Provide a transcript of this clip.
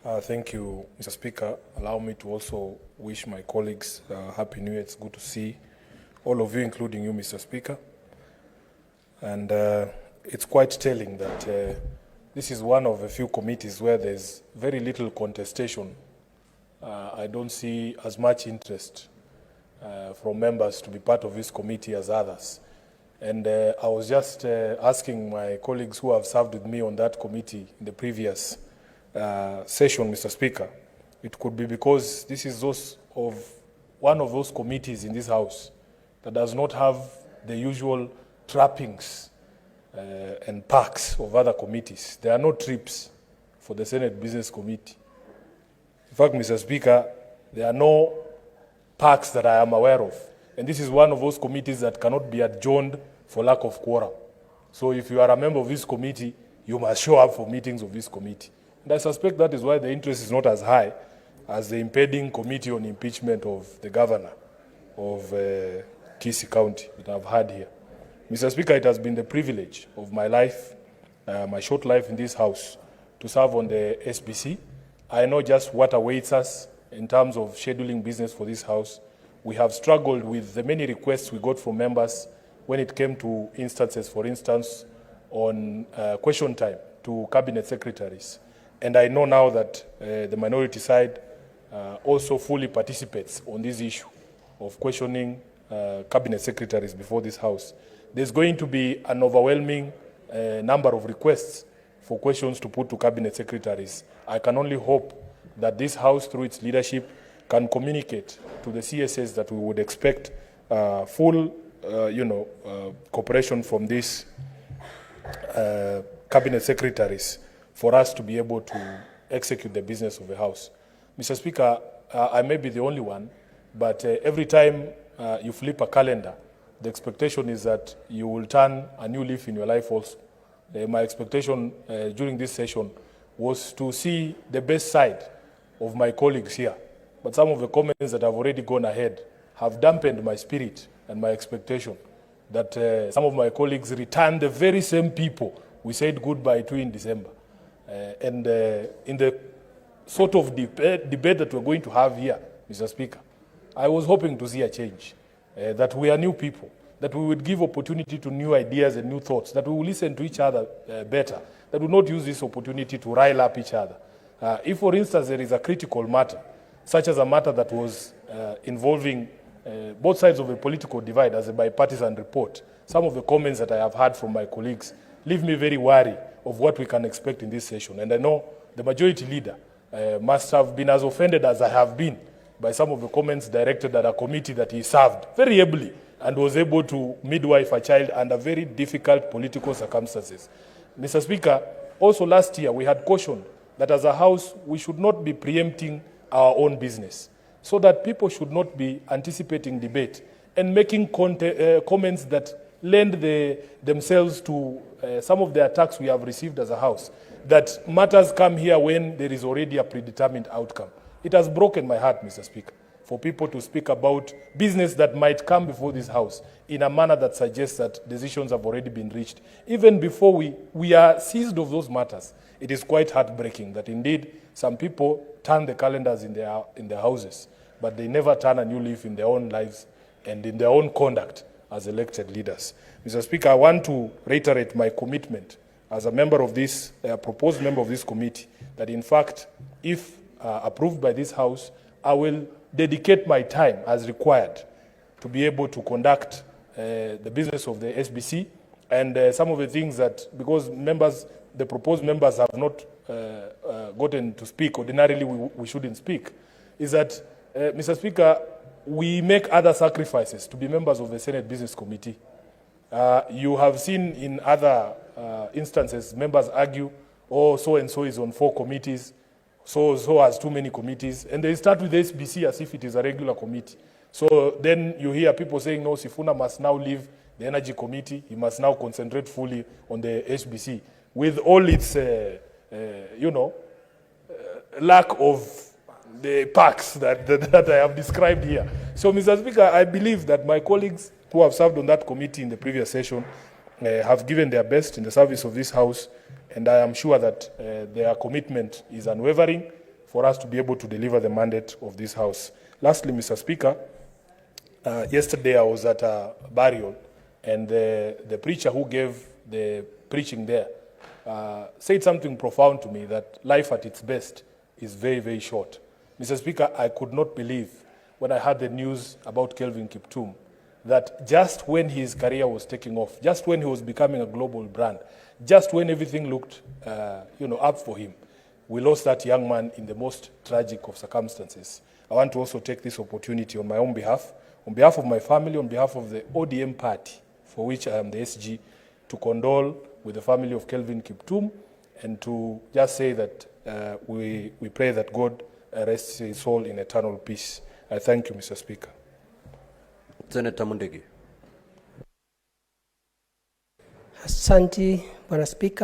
Thank you, Mr. Speaker. Allow me to also wish my colleagues Happy New Year. It's good to see all of you, including you, Mr. Speaker. And it's quite telling that this is one of a few committees where there's very little contestation. I don't see as much interest from members to be part of this committee as others. And I was just asking my colleagues who have served with me on that committee in the previous session, Mr. Speaker. It could be because this is one of those committees in this House that does not have the usual trappings and perks of other committees. There are no trips for the Senate Business Committee. In fact, Mr. Speaker, there are no perks that I am aware of. And this is one of those committees that cannot be adjourned for lack of quorum. So if you are a member of this committee, you must show up for meetings of this committee. And I suspect that is why the interest is not as high as the impending committee on impeachment of the governor of Kisii County that I've had here. Mr. Speaker, it has been the privilege of my life, my short life in this House, to serve on the SBC. I know just what awaits us in terms of scheduling business for this House. We have struggled with the many requests we got from members when it came to instances, for instance, on question time to cabinet secretaries. And I know now that the minority side also fully participates on this issue of questioning cabinet secretaries before this House. There's going to be an overwhelming number of requests for questions to put to cabinet secretaries. I can only hope that this House, through its leadership, can communicate to the CSS that we would expect full, cooperation from these cabinet secretaries for us to be able to execute the business of the House. Mr. Speaker, I may be the only one, but every time you flip a calendar, the expectation is that you will turn a new leaf in your life also. My expectation during this session was to see the best side of my colleagues here. But some of the comments that have already gone ahead have dampened my spirit and my expectation that some of my colleagues return the very same people we said goodbye to in December. In the sort of debate that we're going to have here, Mr. Speaker, I was hoping to see a change, that we are new people, that we would give opportunity to new ideas and new thoughts, that we will listen to each other better, that we will not use this opportunity to rile up each other. If, for instance, there is a critical matter, such as a matter that was involving both sides of a political divide as a bipartisan report, some of the comments that I have heard from my colleagues leave me very wary of what we can expect in this session. And I know the majority leader must have been as offended as I have been by some of the comments directed at a committee that he served very ably and was able to midwife a child under very difficult political circumstances. Mr. Speaker, also last year we had cautioned that as a House we should not be preempting our own business, so that people should not be anticipating debate and making comments that lend themselves to some of the attacks we have received as a House, that matters come here when there is already a predetermined outcome. It has broken my heart, Mr. Speaker, for people to speak about business that might come before this House in a manner that suggests that decisions have already been reached. Even before we are seized of those matters, it is quite heartbreaking that indeed some people turn the calendars in their houses, but they never turn a new leaf in their own lives and in their own conduct as elected leaders. Mr. Speaker, I want to reiterate my commitment as a member of this, proposed member of this committee, that in fact, if approved by this House, I will dedicate my time as required to be able to conduct the business of the SBC and some of the things that, because the proposed members have not gotten to speak, ordinarily we shouldn't speak, is that, Mr. Speaker, we make other sacrifices to be members of the Senate Business Committee. You have seen in other instances, members argue, oh, so-and-so is on 4 committees, so has too many committees, and they start with the SBC as if it is a regular committee. So then you hear people saying, no, Sifuna must now leave the Energy Committee, he must now concentrate fully on the SBC, with all its, lack of the perks that I have described here. So, Mr. Speaker, I believe that my colleagues who have served on that committee in the previous session have given their best in the service of this House, and I am sure that their commitment is unwavering, for us to be able to deliver the mandate of this House. Lastly, Mr. Speaker, yesterday I was at a burial, and the preacher who gave the preaching there said something profound to me, that life at its best is very, very short. Mr. Speaker, I could not believe when I heard the news about Kelvin Kiptum that just when his career was taking off, just when he was becoming a global brand, just when everything looked up for him, we lost that young man in the most tragic of circumstances. I want to also take this opportunity on my own behalf of my family, on behalf of the ODM party, for which I am the SG, to condole with the family of Kelvin Kiptum, and to just say that we pray that God rests his soul in eternal peace. I thank you, Mr. Speaker. Senator Mundegi. Asante, Bwana Spika.